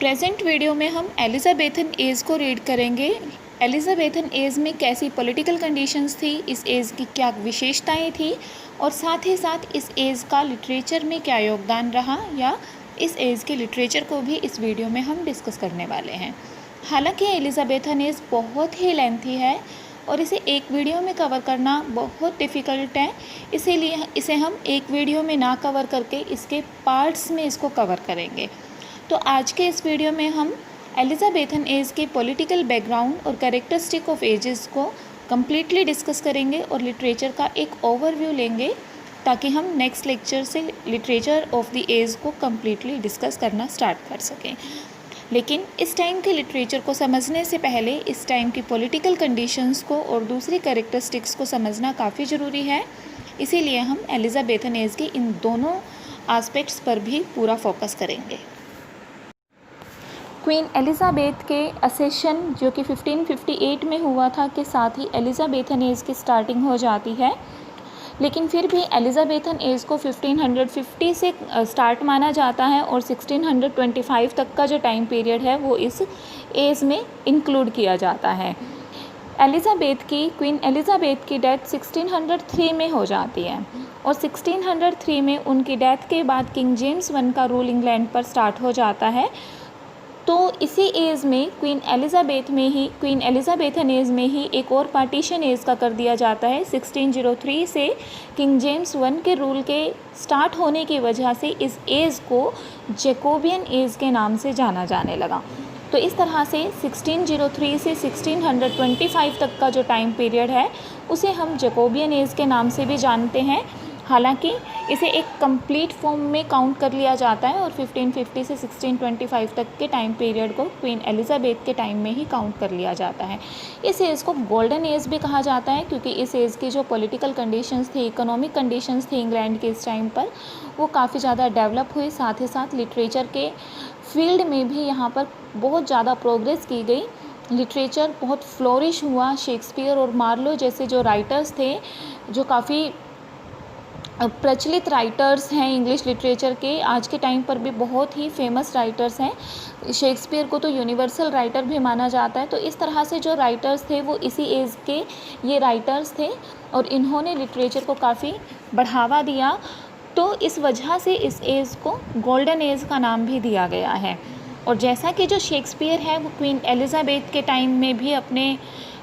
Present video में हम Elizabethan as को रीड करेंगे। एलिज़ाबेथन एज में कैसी पॉलिटिकल कंडीशंस थी, इस एज की क्या विशेषताएं थी और साथ ही साथ इस एज का लिटरेचर में क्या योगदान रहा, या इस एज के लिटरेचर को भी इस वीडियो में हम डिस्कस करने वाले हैं। हालांकि एलिज़ाबेथन एज बहुत ही लेंथी है और इसे एक वीडियो में कवर करना बहुत डिफ़िकल्ट है, इसीलिए इसे हम एक वीडियो में ना कवर करके इसके पार्ट्स में इसको कवर करेंगे। तो आज के इस वीडियो में हम एलिज़ाबेथन एज के पॉलिटिकल बैकग्राउंड और कैरेक्टरिस्टिक ऑफ एजेस को कम्प्लीटली डिस्कस करेंगे और लिटरेचर का एक ओवरव्यू लेंगे, ताकि हम नेक्स्ट लेक्चर से लिटरेचर ऑफ द एज को कम्प्लीटली डिस्कस करना स्टार्ट कर सकें। लेकिन इस टाइम के लिटरेचर को समझने से पहले इस टाइम की पॉलिटिकल कंडीशंस को और दूसरी कैरेक्टरिस्टिक्स को समझना काफ़ी ज़रूरी है। इसीलिए हम एलिज़ाबेथन एज के इन दोनों एस्पेक्ट्स पर भी पूरा फोकस करेंगे। क्वीन एलिज़ाबेथ के असेशन जो कि 1558 में हुआ था, के साथ ही एलिज़ाबेथन एज की स्टार्टिंग हो जाती है। लेकिन फिर भी एलिज़ाबेथन एज को 1550 से स्टार्ट माना जाता है और 1625 तक का जो टाइम पीरियड है वो इस एज में इंक्लूड किया जाता है। क्वीन एलिज़ाबेथ की डेथ 1603 में हो जाती है और 1603 में उनकी डेथ के बाद किंग जेम्स वन का रूल इंग्लैंड पर स्टार्ट हो जाता है। तो इसी एज में क्वीन एलिज़ाबेथन एज में ही एक और पार्टीशन एज का कर दिया जाता है। 1603 से किंग जेम्स वन के रूल के स्टार्ट होने की वजह से इस एज को जैकोबियन एज के नाम से जाना जाने लगा। तो इस तरह से 1603 से 1625 तक का जो टाइम पीरियड है उसे हम जैकोबियन एज के नाम से भी जानते हैं। हालांकि इसे एक कंप्लीट फॉर्म में काउंट कर लिया जाता है और 1550 से 1625 तक के टाइम पीरियड को क्वीन एलिज़ाबेथ के टाइम में ही काउंट कर लिया जाता है। इस एज को गोल्डन एज भी कहा जाता है, क्योंकि इस एज की जो पॉलिटिकल कंडीशंस थी, इकोनॉमिक कंडीशंस थी इंग्लैंड के इस टाइम पर, वो काफ़ी ज़्यादा डेवलप हुई। साथ ही साथ लिटरेचर के फील्ड में भी यहाँ पर बहुत ज़्यादा प्रोग्रेस की गई। लिटरेचर बहुत फ्लोरिश हुआ। शेक्सपियर और मार्लो जैसे जो राइटर्स थे, जो काफ़ी प्रचलित राइटर्स हैं इंग्लिश लिटरेचर के, आज के टाइम पर भी बहुत ही फेमस राइटर्स हैं। शेक्सपियर को तो यूनिवर्सल राइटर भी माना जाता है। तो इस तरह से जो राइटर्स थे वो इसी एज के ये राइटर्स थे और इन्होंने लिटरेचर को काफ़ी बढ़ावा दिया। तो इस वजह से इस एज को गोल्डन एज का नाम भी दिया गया है। और जैसा कि जो शेक्सपियर है वो क्वीन एलिज़ाबेथ के टाइम में भी अपने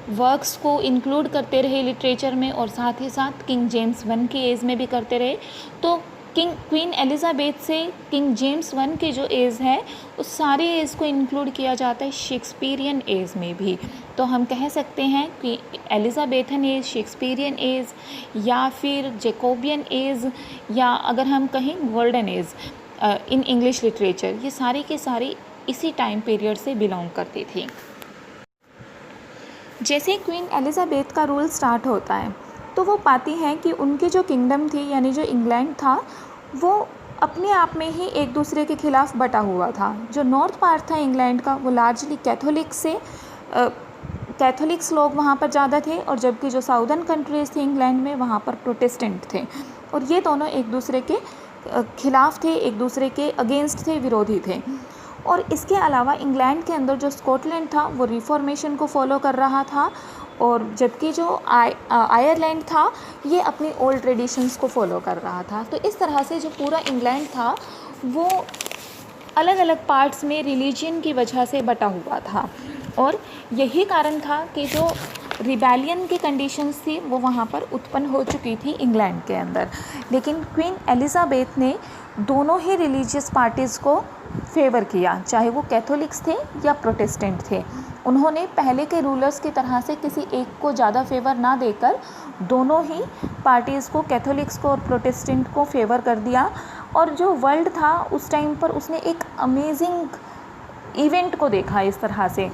वर्क्स को इंक्लूड करते रहे लिटरेचर में, और साथ ही साथ किंग जेम्स वन की एज में भी करते रहे। तो क्वीन एलिज़ाबेथ से किंग जेम्स वन की जो एज है उस सारी एज को इंक्लूड किया जाता है शेक्सपियरियन एज में भी। तो हम कह सकते हैं कि एलिज़ाबेथन एज, शेक्सपियरियन एज, या फिर जैकोबियन एज, या अगर हम कहें golden age in English literature, ये सारी की सारी इसी टाइम पीरियड से बिलोंग करती थी। जैसे क्वीन एलिज़ाबेथ का रूल स्टार्ट होता है तो वो पाती हैं कि उनकी जो किंगडम थी, यानी जो इंग्लैंड था, वो अपने आप में ही एक दूसरे के खिलाफ बटा हुआ था। जो नॉर्थ पार्ट था इंग्लैंड का वो लार्जली कैथोलिक्स लोग वहाँ पर ज़्यादा थे, और जबकि जो साउदर्न कंट्रीज़ थी इंग्लैंड में वहाँ पर प्रोटेस्टेंट थे, और ये दोनों एक दूसरे के खिलाफ थे, एक दूसरे के अगेंस्ट थे, विरोधी थे। और इसके अलावा इंग्लैंड के अंदर जो स्कॉटलैंड था वो रिफॉर्मेशन को फॉलो कर रहा था, और जबकि जो आयरलैंड था ये अपनी ओल्ड ट्रेडिशंस को फॉलो कर रहा था। तो इस तरह से जो पूरा इंग्लैंड था वो अलग अलग पार्ट्स में रिलीजन की वजह से बटा हुआ था, और यही कारण था कि जो रिबेलियन की कंडीशंस थी वो वहाँ पर उत्पन्न हो चुकी थी इंग्लैंड के अंदर। लेकिन क्वीन एलिज़ाबेथ ने दोनों ही रिलीजियस पार्टीज़ को फेवर किया, चाहे वो कैथोलिक्स थे या प्रोटेस्टेंट थे। उन्होंने पहले के रूलर्स की तरह से किसी एक को ज़्यादा फेवर ना देकर दोनों ही पार्टीज़ को, कैथोलिक्स को और प्रोटेस्टेंट को फेवर कर दिया। और जो वर्ल्ड था उस टाइम पर उसने एक अमेजिंग इवेंट को देखा इस तरह से।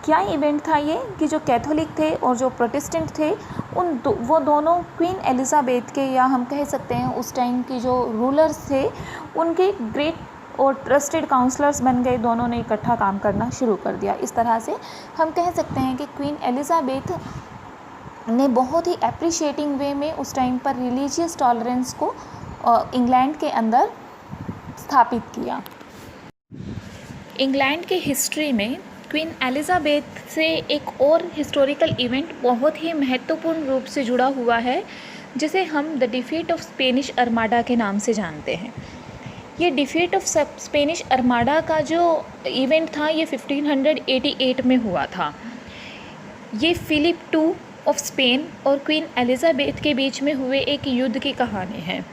क्या इवेंट था ये कि जो कैथोलिक थे और जो प्रोटेस्टेंट थे वो दोनों क्वीन एलिज़ाबेथ के, या हम कह सकते हैं उस टाइम की जो रूलर्स थे, उनके ग्रेट और ट्रस्टेड काउंसलर्स बन गए। दोनों ने इकट्ठा काम करना शुरू कर दिया। इस तरह से हम कह सकते हैं कि क्वीन एलिज़ाबेथ ने बहुत ही अप्रिशिएटिंग वे में उस टाइम पर रिलीजियस टॉलरेंस को इंग्लैंड के अंदर स्थापित किया। इंग्लैंड की हिस्ट्री में क्वीन एलिज़ाबेथ से एक और हिस्टोरिकल इवेंट बहुत ही महत्वपूर्ण रूप से जुड़ा हुआ है, जिसे हम the defeat of Spanish Armada के नाम से जानते हैं। ये डिफीट ऑफ स्पेनिश अर्माडा का जो इवेंट था ये 1588 में हुआ था। ये फिलिप II ऑफ स्पेन और क्वीन एलिज़ाबेथ के बीच में हुए एक युद्ध की कहानी है।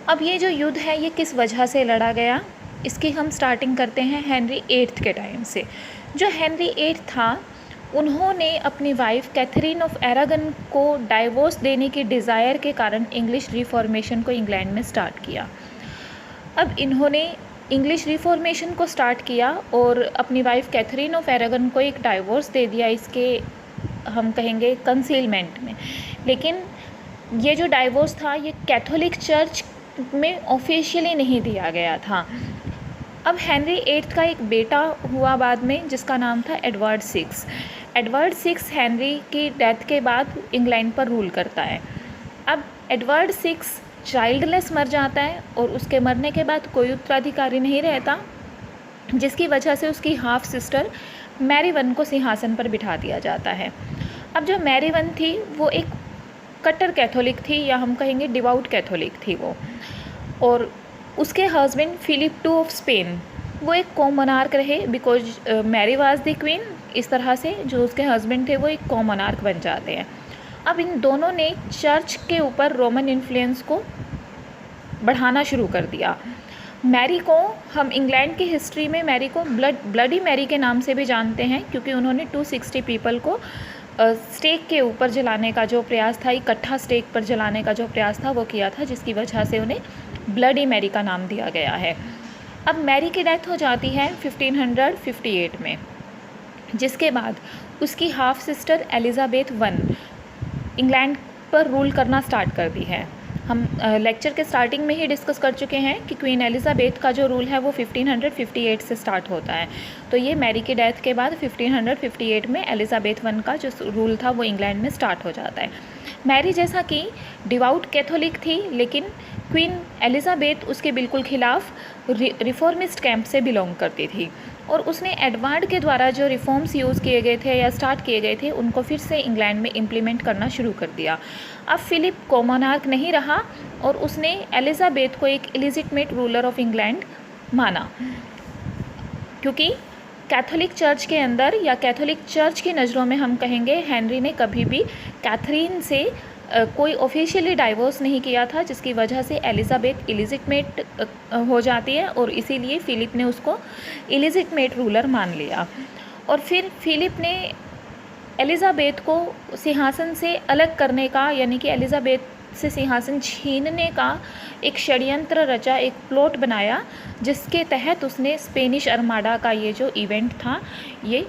अब ये जो युद्ध है ये किस वजह से लड़ा गया, इसकी हम स्टार्टिंग करते हैं हेनरी VIII के टाइम से। जो हेनरी VIII था, उन्होंने अपनी वाइफ कैथरीन ऑफ एरागन को डाइवोर्स देने की डिज़ायर के कारण इंग्लिश रिफॉर्मेशन को इंग्लैंड में स्टार्ट किया। अब इन्होंने इंग्लिश रिफॉर्मेशन को स्टार्ट किया और अपनी वाइफ कैथरीन ऑफ एरागन को एक डाइवोर्स दे दिया, इसके हम कहेंगे कंसीलमेंट में। लेकिन ये जो डाइवोर्स था ये कैथोलिक चर्च में ऑफिशियली नहीं दिया गया था। अब हेनरी VIII का एक बेटा हुआ बाद में, जिसका नाम था Edward VI। Edward VI Henry की डेथ के बाद इंग्लैंड पर रूल करता है। अब एडवर्ड VI चाइल्डलेस मर जाता है और उसके मरने के बाद कोई उत्तराधिकारी नहीं रहता, जिसकी वजह से उसकी हाफ सिस्टर मैरी I को सिंहासन पर बिठा दिया जाता है। अब जो मैरी I थी वो एक कट्टर कैथोलिक थी, या हम कहेंगे डिवाउट कैथोलिक थी वो, और उसके husband Philip II of Spain वो एक को-मोनार्क रहे, because Mary was the queen. इस तरह से जो उसके हस्बैंड थे वो एक को-मोनार्क बन जाते हैं। अब इन दोनों ने चर्च के ऊपर रोमन इन्फ्लुएंस को बढ़ाना शुरू कर दिया। मैरी को हम इंग्लैंड की हिस्ट्री में मैरी को ब्लडी मैरी के नाम से भी जानते हैं, क्योंकि उन्होंने 260 पीपल को स्टेक के ऊपर जलाने का जो प्रयास था, इकट्ठा स्टेक पर जलाने का जो प्रयास था वो किया था, जिसकी वजह से उन्हें ब्लडी मैरी का नाम दिया गया है। अब मैरी की डेथ हो जाती है 1558 में, जिसके बाद उसकी half sister Elizabeth I England पर रूल करना स्टार्ट कर दी है। हम लेक्चर के स्टार्टिंग में ही डिस्कस कर चुके हैं कि क्वीन एलिज़ाबेथ का जो रूल है वो 1558 से स्टार्ट होता है। तो ये मैरी की डेथ के बाद 1558 में एलिज़ाबेथ I का जो रूल था वो इंग्लैंड में स्टार्ट हो जाता है। मैरी जैसा कि डिवाउट कैथोलिक थी, लेकिन क्वीन एलिज़ाबेथ उसके बिल्कुल खिलाफ रिफॉर्मिस्ट कैंप से बिलोंग करती थी, और उसने एडवर्ड के द्वारा जो रिफॉर्म्स यूज़ किए गए थे या स्टार्ट किए गए थे उनको फिर से इंग्लैंड में इम्प्लीमेंट करना शुरू कर दिया। अब फिलिप को-मोनार्क नहीं रहा और उसने एलिज़ाबेथ को एक इलिजिटमेट रूलर ऑफ इंग्लैंड माना, क्योंकि कैथोलिक चर्च के अंदर या कैथोलिक चर्च की नज़रों में हम कहेंगे हेनरी ने कभी भी कैथरीन से कोई ऑफिशियली डाइवोर्स नहीं किया था, जिसकी वजह से एलिज़ाबेथ इलिजिटमेट हो जाती है, और इसीलिए फिलिप ने उसको इलिजिटमेट रूलर मान लिया। और फिर फिलिप ने एलिज़ाबेथ को सिंहासन से अलग करने का, यानी कि एलिज़ाबेथ से सिंहासन छीनने का एक षड्यंत्र रचा, एक प्लॉट बनाया, जिसके तहत उसने स्पेनिश अर्माडा का ये जो इवेंट था ये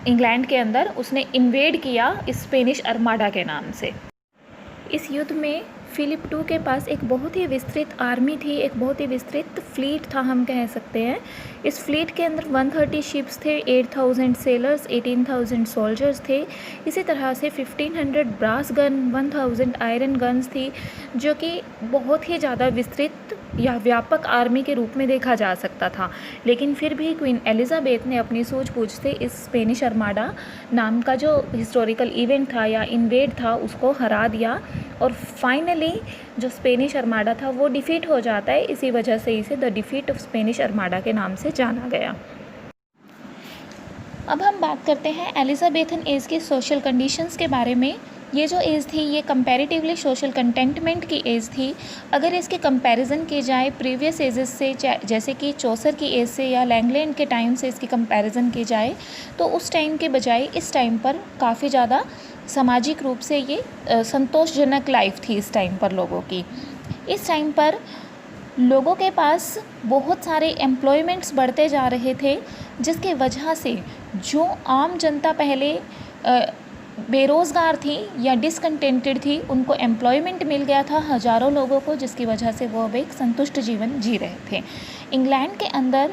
इंग्लैंड के अंदर उसने इन्वेड किया इस स्पेनिश अर्माडा के नाम से। इस युद्ध में फिलिप II के पास एक बहुत ही विस्तृत आर्मी थी, एक बहुत ही विस्तृत फ्लीट था हम कह सकते हैं। इस फ्लीट के अंदर 130 शिप्स थे, 8000 सेलर्स, 18000 सोल्जर्स थे। इसी तरह से 1500 ब्रास गन, 1000 आयरन गन्स थी, जो कि बहुत ही ज़्यादा विस्तृत या व्यापक आर्मी के रूप में देखा जा सकता था। लेकिन फिर भी क्वीन एलिज़ाबेथ ने अपनी सूझबूझ से इस स्पेनिश अर्माडा नाम का जो हिस्टोरिकल इवेंट था या इन्वेड था उसको हरा दिया, और फाइनली जो स्पेनिश अर्माडा था वो डिफीट हो जाता है। इसी वजह से इसे the defeat of Spanish Armada के नाम से जाना गया। अब हम बात करते हैं एलिज़ाबेथन एज के सोशल कंडीशंस के बारे में। ये जो एज थी ये कंपैरेटिवली सोशल कंटेंटमेंट की एज थी। अगर इसके कंपैरिजन की जाए प्रीवियस एजेस से, जैसे कि चौसर की एज से या लैंगलैंड के टाइम से इसकी कंपैरिजन की जाए, तो उस टाइम के बजाय इस टाइम पर काफ़ी ज़्यादा सामाजिक रूप से ये संतोषजनक लाइफ थी इस टाइम पर लोगों की। इस टाइम पर लोगों के पास बहुत सारे एम्प्लॉयमेंट्स बढ़ते जा रहे थे, जिसके वजह से जो आम जनता पहले बेरोज़गार थी या डिसकंटेंटेड थी, उनको एम्प्लॉयमेंट मिल गया था हज़ारों लोगों को, जिसकी वजह से वो अब एक संतुष्ट जीवन जी रहे थे। इंग्लैंड के अंदर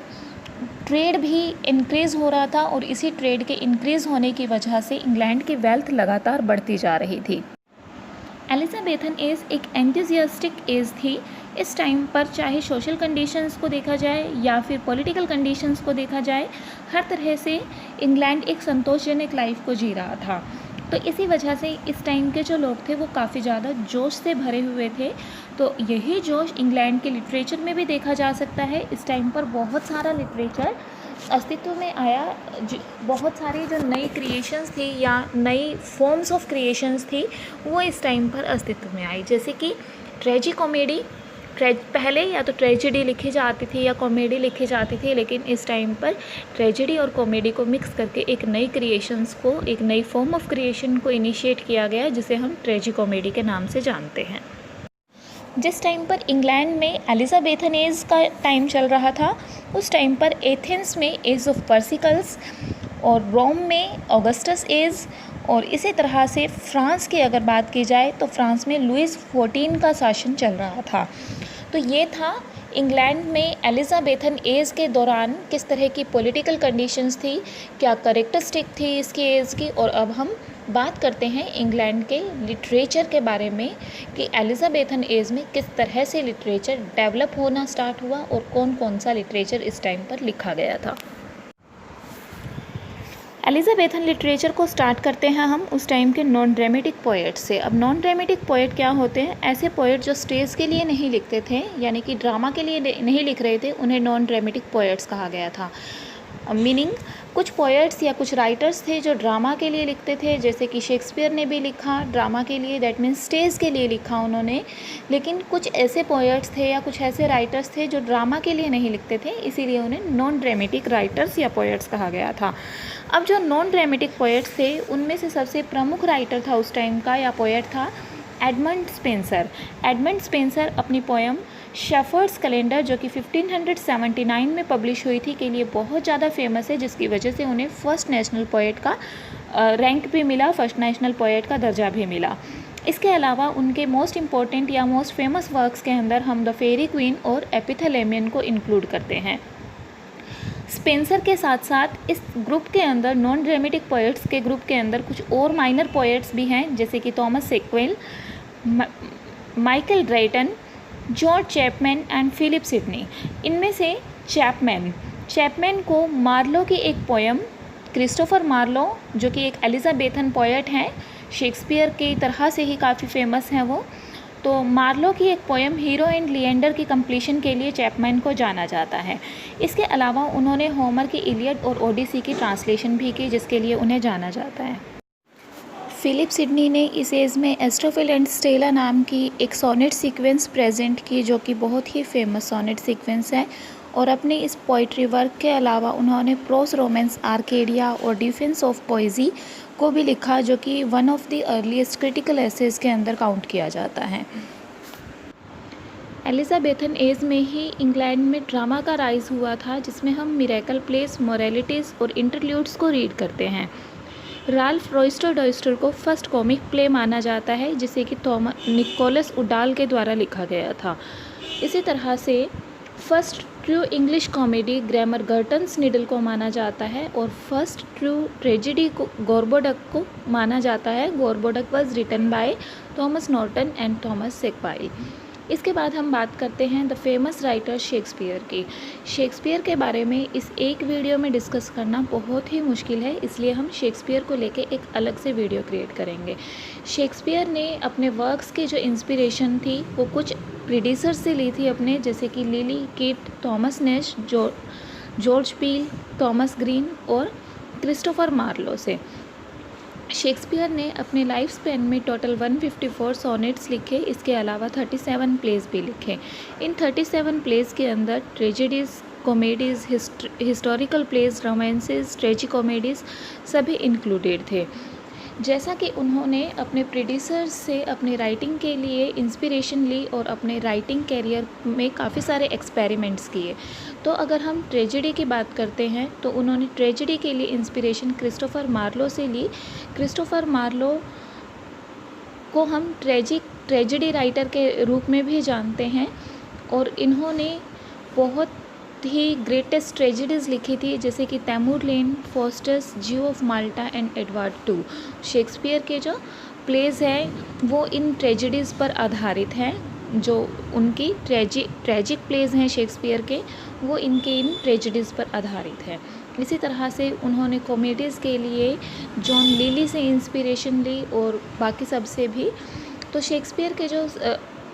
ट्रेड भी इंक्रीज़ हो रहा था, और इसी ट्रेड के इंक्रीज़ होने की वजह से इंग्लैंड की वेल्थ लगातार बढ़ती जा रही थी। एलिज़ाबेथन एज एक एंथुसियास्टिक एज थी। इस टाइम पर चाहे सोशल कंडीशंस को देखा जाए या फिर पॉलिटिकल कंडीशंस को देखा जाए, हर तरह से इंग्लैंड एक संतोषजनक लाइफ को जी रहा था। तो इसी वजह से इस टाइम के जो लोग थे वो काफ़ी ज़्यादा जोश से भरे हुए थे। तो यही जोश इंग्लैंड के लिटरेचर में भी देखा जा सकता है। इस टाइम पर बहुत सारा लिटरेचर अस्तित्व में आया, बहुत सारी जो नई क्रिएशंस थी या नई फॉर्म्स ऑफ क्रिएशंस थी वो इस टाइम पर अस्तित्व में आई। जैसे कि ट्रेजी कॉमेडी, पहले या तो ट्रेजेडी लिखी जाती थी या कॉमेडी लिखी जाती थी, लेकिन इस टाइम पर ट्रेजेडी और कॉमेडी को मिक्स करके एक नई क्रिएशंस को, एक नई फॉर्म ऑफ क्रिएशन को इनिशिएट किया गया, जिसे हम ट्रेजी कॉमेडी के नाम से जानते हैं। जिस टाइम पर इंग्लैंड में एलिजाबेथन एज का टाइम चल रहा था, उस टाइम पर एथेंस में एज ऑफ पर्सिकल्स और रोम में ऑगस्टस एज, और इसी तरह से फ्रांस की अगर बात की जाए तो फ्रांस में लुइस 14 का शासन चल रहा था। तो ये था इंग्लैंड में एलिजाबेथन एज के दौरान किस तरह की पॉलिटिकल कंडीशंस थी, क्या करेक्टरिस्टिक थी इसकी एज की। और अब हम बात करते हैं इंग्लैंड के लिटरेचर के बारे में कि एलिजाबेथन एज में किस तरह से लिटरेचर डेवलप होना स्टार्ट हुआ और कौन कौन सा लिटरेचर इस टाइम पर लिखा गया था। एलिजाबेथन लिटरेचर को स्टार्ट करते हैं हम उस टाइम के नॉन ड्रामेटिक पोएट से। अब नॉन ड्रामेटिक पोएट क्या होते हैं? ऐसे पोएट जो स्टेज के लिए नहीं लिखते थे, यानी कि ड्रामा के लिए नहीं लिख रहे थे, उन्हें नॉन ड्रामेटिक पोएट्स कहा गया था। मीनिंग कुछ पोएट्स या कुछ राइटर्स थे जो ड्रामा के लिए लिखते थे, जैसे कि शेक्सपियर ने भी लिखा ड्रामा के लिए, दैट मीन्स स्टेज के लिए लिखा उन्होंने। लेकिन कुछ ऐसे पोएट्स थे या कुछ ऐसे राइटर्स थे जो ड्रामा के लिए नहीं लिखते थे, इसीलिए उन्हें नॉन ड्रामेटिक राइटर्स या पोएट्स कहा गया था। अब जो नॉन ड्रामेटिक पोएट्स थे उनमें से सबसे प्रमुख राइटर था उस टाइम का या पोएट था एडमंड स्पेंसर। एडमंड स्पेंसर अपनी पोएम शेफर्ड्स कैलेंडर, जो कि 1579 में पब्लिश हुई थी, के लिए बहुत ज़्यादा फेमस है, जिसकी वजह से उन्हें फर्स्ट नेशनल पोएट का रैंक भी मिला, फर्स्ट नेशनल पोएट का दर्जा भी मिला। इसके अलावा उनके मोस्ट इम्पॉर्टेंट या मोस्ट फेमस वर्क्स के अंदर हम द फेरी क्वीन और एपिथेलेमियन को इंक्लूड करते हैं। स्पेंसर के साथ साथ इस ग्रुप के अंदर, नॉन ड्रामेटिक पोएट्स के ग्रुप के अंदर, कुछ और माइनर पोएट्स भी हैं, जैसे कि Thomas Sackville, Michael Drayton, George Chapman and Philip Sidney. इनमें से चैपमैन को मार्लो की एक पोएम, क्रिस्टोफर मार्लो जो कि एक एलिजाबेथन पोएट हैं, शेक्सपियर की तरह से ही काफ़ी फेमस हैं वो, तो मार्लो की एक पोएम हीरो एंड लिएंडर की कंप्लीशन के लिए चैपमैन को जाना जाता है। इसके अलावा उन्होंने होमर की इलियड और ओडिसी की ट्रांसलेशन भी की, जिसके लिए उन्हें जाना जाता है। फिलिप सिडनी ने इस एज में एस्ट्रोफिल एंड स्टेला नाम की एक सोनेट सीक्वेंस प्रेजेंट की, जो कि बहुत ही फेमस सोनेट सीक्वेंस है। और अपने इस पोइट्री वर्क के अलावा उन्होंने प्रोस रोमांस आर्केडिया और डिफेंस ऑफ पोइजी को भी लिखा, जो कि one of the earliest critical essays के अंदर काउंट किया जाता है। एलिजाबेथन एज में ही इंग्लैंड में ड्रामा का राइज हुआ था, जिसमें हम मिरेकल प्लेस, मोरालिटीज़ और इंटरल्यूड्स को रीड करते हैं। राल्फ रॉयस्टर डॉयस्टर को फर्स्ट कॉमिक प्ले माना जाता है, जिसे कि निकोलस उडाल के द्वारा लिखा गया था। इसी तरह से first true English comedy grammar Gurton's Needle को माना जाता है, और फर्स्ट ट्रू ट्रेजेडी को गोरबोडक को माना जाता है। Gorboduc was written by Thomas Norton and Thomas Sackville. इसके बाद हम बात करते हैं द फेमस राइटर शेक्सपियर की। शेक्सपियर के बारे में इस एक वीडियो में डिस्कस करना बहुत ही मुश्किल है, इसलिए हम शेक्सपियर को लेके एक अलग से वीडियो क्रिएट करेंगे। शेक्सपियर ने अपने वर्क्स की जो इंस्पिरेशन थी वो कुछ प्रीडिसर से ली थी अपने, जैसे कि Lyly, Kyd, Thomas Nashe, George Peele, Thomas Greene और क्रिस्टोफर मार्लो से। शेक्सपियर ने अपने लाइफ स्पेन में टोटल 154 सोनेट्स लिखे, इसके अलावा 37 प्लेस भी लिखे। इन 37 प्लेस के अंदर tragedies, comedies, historical place, romances, ट्रेजी comedies सभी इंक्लूडेड थे। जैसा कि उन्होंने अपने प्रोड्यूसर्स से अपने राइटिंग के लिए इंस्पिरेशन ली और अपने राइटिंग कैरियर में काफ़ी सारे एक्सपेरिमेंट्स किए। तो अगर हम ट्रेजेडी की बात करते हैं तो उन्होंने ट्रेजेडी के लिए इंस्पिरेशन क्रिस्टोफर मार्लो से ली। क्रिस्टोफर मार्लो को हम ट्रेजेडी राइटर के रूप में भी जानते हैं, और इन्होंने बहुत ही ग्रेटेस्ट ट्रेजेडीज़ लिखी थी, जैसे कि Tamburlaine, Faustus, Jew of Malta and Edward two. Shakespeare के जो प्लेज हैं वो इन ट्रेजेडीज़ पर आधारित हैं। जो उनकी ट्रेजिक प्लेज हैं शेक्सपियर के, वो इनके इन ट्रेजेडीज़ पर आधारित है। इसी तरह से उन्होंने कॉमेडीज़ के लिए जॉन लिली से इंस्पिरेशन ली और बाकी सब से भी। तो शेक्सपियर के जो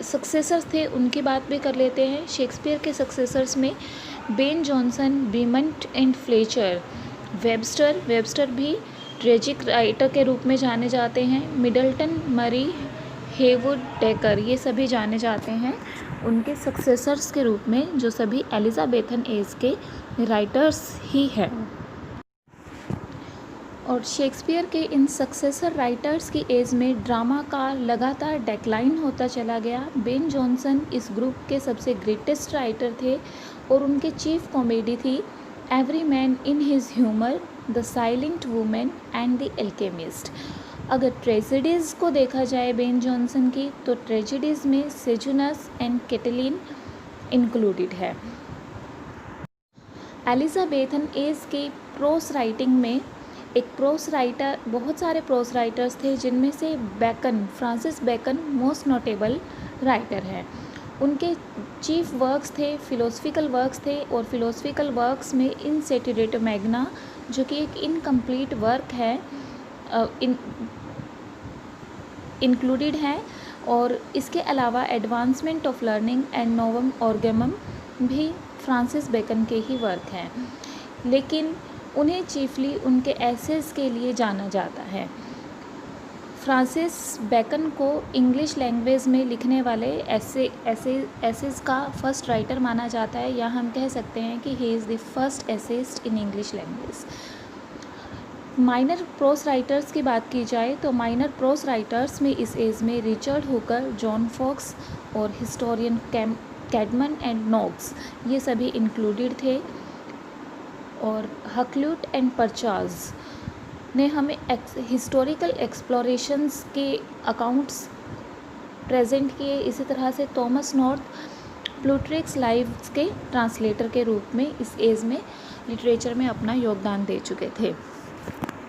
सक्सेसर्स थे उनकी बात भी कर लेते हैं। शेक्सपियर के सक्सेसर्स में Ben Jonson, Beaumont and Fletcher, Webster भी ट्रेजिक राइटर के रूप में जाने जाते हैं। मिडल्टन, मरी, हेवुड, डेकर, ये सभी जाने जाते हैं उनके सक्सेसर्स के रूप में, जो सभी एलिजाबेथन एज के राइटर्स ही हैं। और शेक्सपियर के इन सक्सेसर राइटर्स की एज में ड्रामा का लगातार डेक्लाइन होता चला गया। बेन जॉनसन इस ग्रुप के सबसे ग्रेटेस्ट राइटर थे और उनके चीफ कॉमेडी थी every man in his humour, the silent women and the alchemist. अगर ट्रेजेडीज़ को देखा जाए बेन जॉनसन की, तो ट्रेजेडीज़ में सेजुनस एंड कैटलीन इंक्लूडेड है। एलिजाबेथन एज के प्रोस राइटिंग में एक प्रोस राइटर, बहुत सारे प्रोस राइटर्स थे जिनमें से Bacon, Francis Bacon most notable writer है। उनके चीफ वर्क्स थे, फिलोसफिकल वर्क्स थे, और फिलोसफिकल वर्क्स में इन सेटिरेटो मैग्ना, जो कि एक इनकम्प्लीट वर्क है, इंक्लूडेड है। और इसके अलावा advancement of learning and Novum ऑर्गेमम भी फ्रांसिस बेकन के ही वर्क हैं, लेकिन उन्हें चीफली उनके एसेस के लिए जाना जाता है। फ्रांसिस बेकन को इंग्लिश लैंग्वेज में लिखने वाले एसेस का फर्स्ट राइटर माना जाता है, या हम कह सकते हैं कि he is the first essayist in English language. Minor pros writers की बात की जाए तो माइनर प्रोस राइटर्स में इस एज में रिचर्ड हुकर, जॉन फॉक्स और हिस्टोरियन कैडमन एंड नॉक्स, ये सभी इंक्लूडेड थे। और हकल्यूट एंड परचाज ने हमें हिस्टोरिकल एक्सप्लोरेशंस के अकाउंट्स प्रेजेंट किए। इसी तरह से थॉमस नॉर्थ प्लूट्रिक्स लाइव्स के ट्रांसलेटर के रूप में इस एज में लिटरेचर में अपना योगदान दे चुके थे।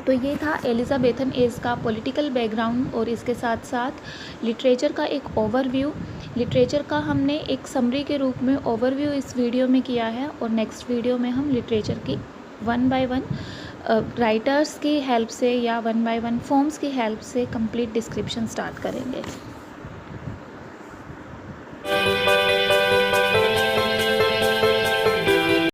तो ये था एलिजाबेथन एज का पॉलिटिकल बैकग्राउंड और इसके साथ साथ लिटरेचर का एक ओवरव्यू। लिटरेचर का हमने एक समरी के रूप में ओवरव्यू इस वीडियो में किया है, और नेक्स्ट वीडियो में हम लिटरेचर की 1 by 1 राइटर्स की हेल्प से या 1 by 1 फॉर्म्स की हेल्प से कंप्लीट डिस्क्रिप्शन स्टार्ट करेंगे।